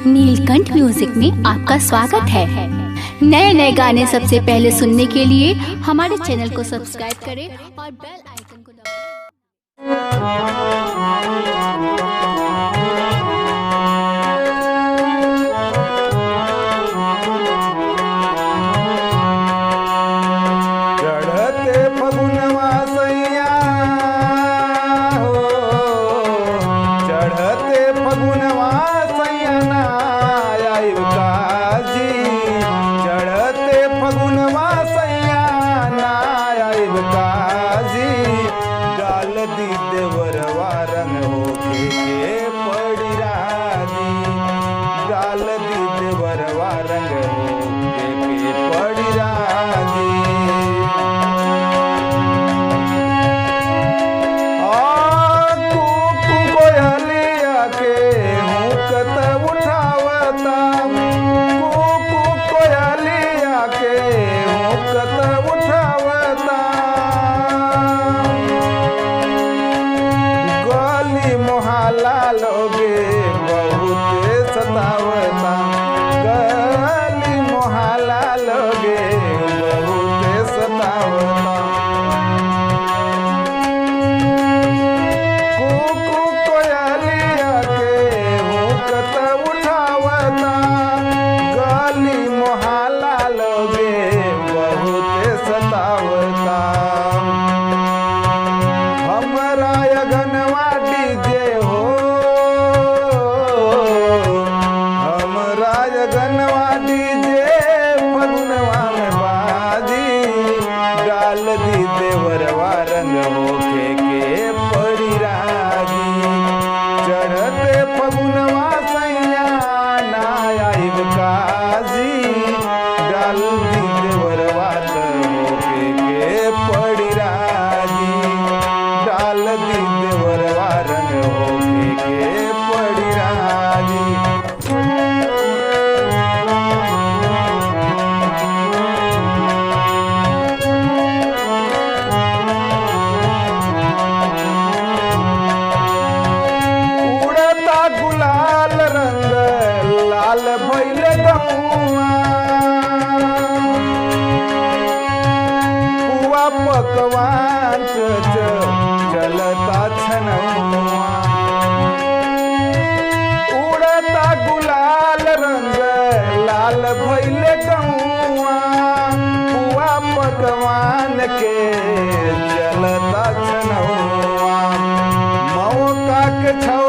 नीलकंठ music में आपका स्वागत है। नए नए गाने सबसे पहले सुनने के लिए हमारे चैनल को सब्सक्राइब करें और बेल आइकन को लोगे बहुत सतावता, गली मोहल्ला लोगे बहुत सतावता। कुकू कोयलिया के हुकत उठावता, गली मोहल्ला लोगे बहुत सतावता। हमरा अगनवा डीजे गनवा डीजे फगुनवा में बाजी, डाल दी देवरवा रंग होके के परी राजी। चढ़ते फगुनवा सैया ना आइब काजी, डाल दी देवरवा होके के परी राजी। डाल दी देवरवा रंग होके के परी राजी। गुलाल रंग लाल भइल गौआ, पुआ पकवान चलता छनौआ। उड़ता गुलाल रंग लाल भइल गौआ, पुआ पकवान के चलता छनौआ। मौका के छौ